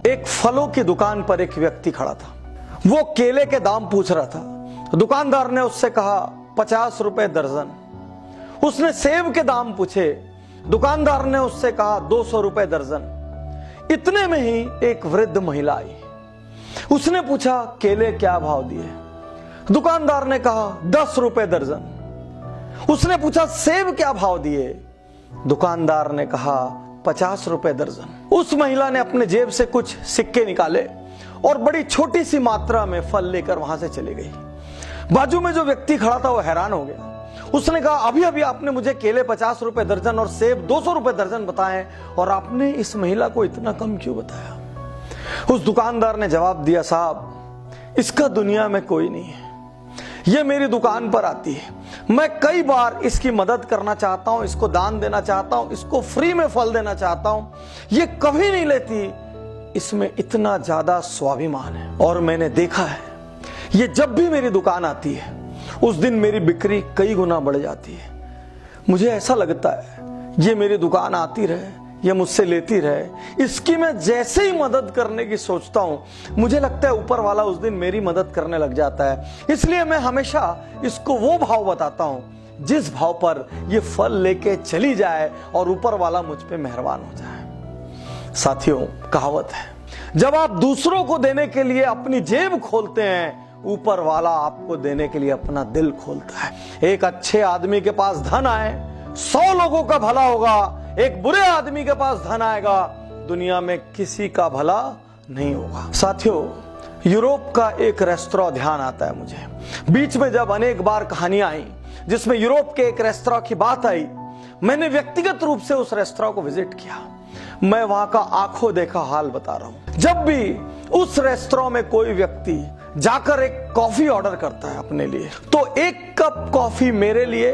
एक फलों की दुकान पर एक व्यक्ति खड़ा था। वो केले के दाम पूछ रहा था। दुकानदार ने उससे कहा 50 रुपए दर्जन। उसने सेब के दाम पूछे। दुकानदार ने उससे कहा 200 रुपए दर्जन। इतने में ही एक वृद्ध महिला आई। उसने पूछा केले क्या भाव दिए? दुकानदार ने कहा 10 रुपए दर्जन। उसने पूछा सेब क्या भाव दिए? दुकानदार ने कहा 50 रुपए दर्जन। उस महिला ने अपने जेब से कुछ सिक्के निकाले और बड़ी छोटी सी मात्रा में फल लेकर वहां से चली गई। बाजू में जो व्यक्ति खड़ा था वो हैरान हो गया। उसने कहा अभी अभी आपने मुझे केले 50 रुपए दर्जन और सेब 200 रुपए दर्जन बताए और आपने इस महिला को इतना कम क्यों बताया? उस दुकानदार ने जवाब दिया, साहब इसका दुनिया में कोई नहीं है। ये मेरी दुकान पर आती है, मैं कई बार इसकी मदद करना चाहता हूं, इसको दान देना चाहता हूं, इसको फ्री में फल देना चाहता हूं, ये कभी नहीं लेती। इसमें इतना ज्यादा स्वाभिमान है और मैंने देखा है ये जब भी मेरी दुकान आती है उस दिन मेरी बिक्री कई गुना बढ़ जाती है। मुझे ऐसा लगता है ये मेरी दुकान आती रहे, ये मुझसे लेती रहे। इसकी मैं जैसे ही मदद करने की सोचता हूं मुझे लगता है ऊपर वाला उस दिन मेरी मदद करने लग जाता है। इसलिए मैं हमेशा इसको वो भाव बताता हूं जिस भाव पर ये फल लेके चली जाए और ऊपर वाला मुझ पे मेहरबान हो जाए। साथियों, कहावत है, जब आप दूसरों को देने के लिए अपनी जेब खोलते हैं, ऊपर वाला आपको देने के लिए अपना दिल खोलता है। एक अच्छे आदमी के पास धन आए 100 लोगों का भला होगा, एक बुरे आदमी के पास धन आएगा दुनिया में किसी का भला नहीं होगा। साथियों, यूरोप का एक रेस्तरां ध्यान आता है मुझे। बीच में जब अनेक बार कहानियां आई जिसमें यूरोप के एक रेस्तरां की बात आई, मैंने व्यक्तिगत रूप से उस रेस्तरां को विजिट किया। मैं वहां का आंखों देखा हाल बता रहा हूं। जब भी उस रेस्तरां में कोई व्यक्ति जाकर एक कॉफी ऑर्डर करता है अपने लिए, तो एक कप कॉफी मेरे लिए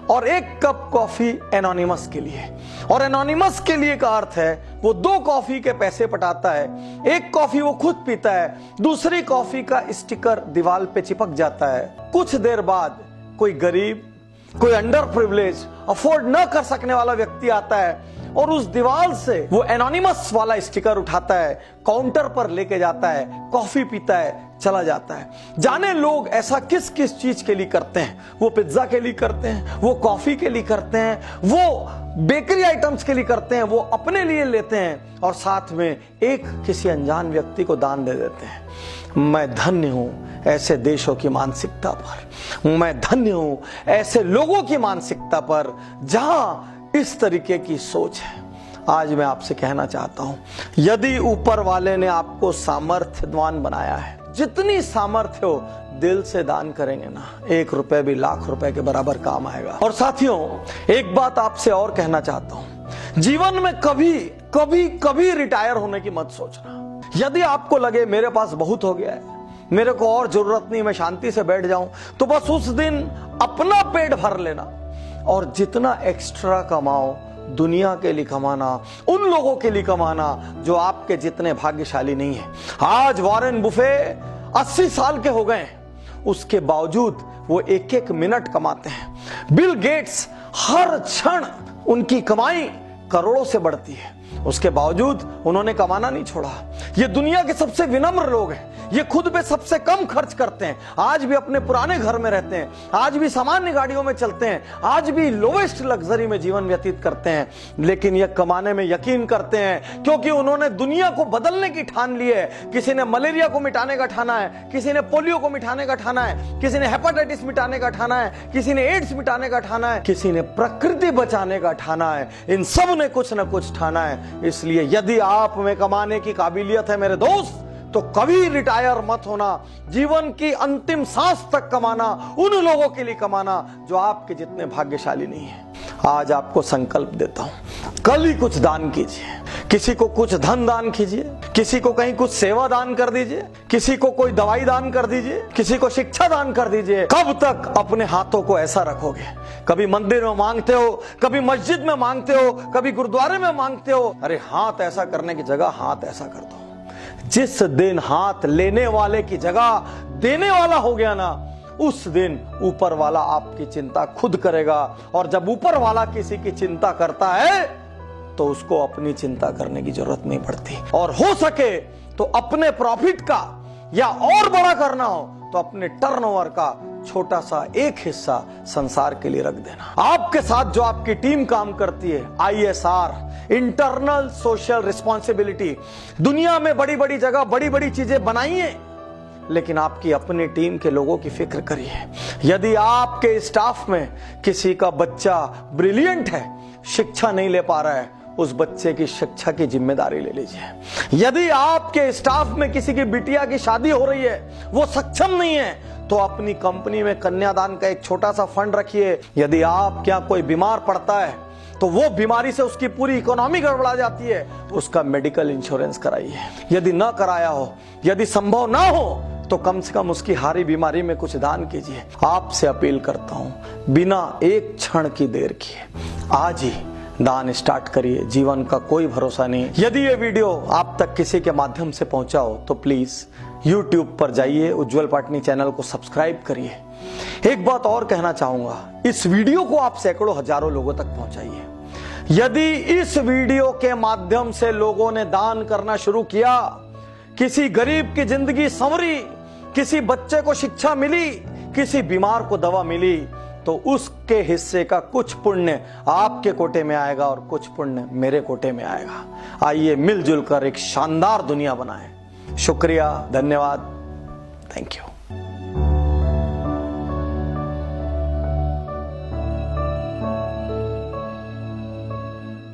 और एक कप कॉफी एनोनिमस के लिए। और एनोनिमस के लिए का अर्थ है वो 2 कॉफी के पैसे पटाता है। एक कॉफी वो खुद पीता है, दूसरी कॉफी का स्टिकर दीवार पे चिपक जाता है। कुछ देर बाद कोई गरीब, कोई अंडर प्रिविलेज, अफोर्ड न कर सकने वाला व्यक्ति आता है और उस दीवार से वो एनोनिमस वाला स्टिकर उठाता है, काउंटर पर लेके जाता है, कॉफी पीता है, चला जाता है। जाने लोग ऐसा किस किस चीज के लिए करते हैं। वो पिज्जा के लिए करते हैं, वो कॉफी के लिए करते हैं, वो बेकरी आइटम्स के लिए करते हैं, वो अपने लिए लेते हैं और साथ में एक किसी अनजान व्यक्ति को दान दे देते हैं। मैं धन्य हूं ऐसे देशों की मानसिकता पर, मैं धन्य हूं ऐसे लोगों की मानसिकता पर जहां इस तरीके की सोच है। आज मैं आपसे कहना चाहता हूं, यदि ऊपर वाले ने आपको सामर्थ्यवान बनाया है, जितनी सामर्थ्य हो दिल से दान करेंगे ना, 1 रुपए भी लाख रुपए के बराबर काम आएगा। और साथियों, एक बात आपसे और कहना चाहता हूं, जीवन में कभी कभी कभी रिटायर होने की मत सोचना। यदि आपको लगे मेरे पास बहुत हो गया है, मेरे को और जरूरत नहीं, मैं शांति से बैठ जाऊं, तो बस उस दिन अपना पेट भर लेना और जितना एक्स्ट्रा कमाओ दुनिया के लिए कमाना, उन लोगों के लिए कमाना जो आपके जितने भाग्यशाली नहीं है। आज वॉरेन बुफे 80 साल के हो गए, उसके बावजूद वो 1-1 मिनट कमाते हैं। बिल गेट्स हर क्षण उनकी कमाई करोड़ों से बढ़ती है, उसके बावजूद उन्होंने कमाना नहीं छोड़ा। ये दुनिया के सबसे विनम्र लोग हैं, ये खुद पे सबसे कम खर्च करते हैं, आज भी अपने पुराने घर में रहते हैं, आज भी सामान्य गाड़ियों में चलते हैं, आज भी लोवेस्ट लग्जरी में जीवन व्यतीत करते हैं, लेकिन ये कमाने में यकीन करते हैं क्योंकि उन्होंने दुनिया को बदलने की ठान ली है। किसी ने मलेरिया को मिटाने का ठाना है, किसी ने पोलियो को मिटाने का ठाना है, किसी ने हेपेटाइटिस मिटाने का ठाना है, किसी ने एड्स मिटाने का ठाना है, किसी ने प्रकृति बचाने का ठाना है। इन सब ने कुछ ना कुछ ठाना है। इसलिए यदि आप में कमाने की काबिलियत है मेरे दोस्त, तो कभी रिटायर मत होना। जीवन की अंतिम सांस तक कमाना, उन लोगों के लिए कमाना जो आपके जितने भाग्यशाली नहीं है। आज आपको संकल्प देता हूं, कल ही कुछ दान कीजिए। किसी को कुछ धन दान कीजिए, किसी को कहीं कुछ सेवा दान कर दीजिए, किसी को कोई दवाई दान कर दीजिए, किसी को शिक्षा दान कर दीजिए। कब तक अपने हाथों को ऐसा रखोगे? कभी मंदिर में मांगते हो, कभी मस्जिद में मांगते हो, कभी गुरुद्वारे में मांगते हो। अरे हाथ ऐसा करने की जगह हाथ ऐसा कर दो। जिस दिन हाथ लेने वाले की जगह देने वाला हो गया ना, उस दिन ऊपर वाला आपकी चिंता खुद करेगा। और जब ऊपर वाला किसी की चिंता करता है तो उसको अपनी चिंता करने की जरूरत नहीं पड़ती। और हो सके तो अपने प्रॉफिट का या और बड़ा करना हो तो अपने टर्नओवर का छोटा सा एक हिस्सा संसार के लिए रख देना। आपके साथ जो आपकी टीम काम करती है, ISR, इंटरनल सोशल रिस्पॉन्सिबिलिटी, दुनिया में बड़ी बड़ी जगह बड़ी बड़ी चीजें बनाइए, लेकिन आपकी अपनी टीम के लोगों की फिक्र करिए। यदि आपके स्टाफ में किसी का बच्चा ब्रिलियंट है, शिक्षा नहीं ले पा रहा है, उस बच्चे की शिक्षा की जिम्मेदारी ले लीजिए। यदि आपके स्टाफ में किसी की बिटिया की शादी हो रही है, वो सक्षम नहीं है, तो अपनी कंपनी में कन्यादान का एक छोटा सा फंड रखिए। यदि आपके यहाँ कोई बीमार पड़ता है तो वो बीमारी से उसकी पूरी इकोनॉमी गड़बड़ा जाती है, तो उसका मेडिकल इंश्योरेंस कराइए। यदि ना कराया हो, यदि संभव ना हो, तो कम से कम उसकी हारी बीमारी में कुछ दान कीजिए। आपसे अपील करता हूं, बिना एक क्षण की देर किए आज ही दान स्टार्ट करिए। जीवन का कोई भरोसा नहीं। यदि ये वीडियो आप तक किसी के माध्यम से पहुंचा हो तो प्लीज YouTube पर जाइए, उज्जवल पाटनी चैनल को सब्सक्राइब करिए। एक बात और कहना चाहूंगा, इस वीडियो को आप सैकड़ों हजारों लोगों तक पहुंचाइए। यदि इस वीडियो के माध्यम से लोगों ने दान करना शुरू किया, किसी गरीब की जिंदगी संवरी, किसी बच्चे को शिक्षा मिली, किसी बीमार को दवा मिली, तो उसके हिस्से का कुछ पुण्य आपके कोटे में आएगा और कुछ पुण्य मेरे कोटे में आएगा। आइए मिलजुल कर एक शानदार दुनिया बनाएं। शुक्रिया, धन्यवाद, थैंक यू।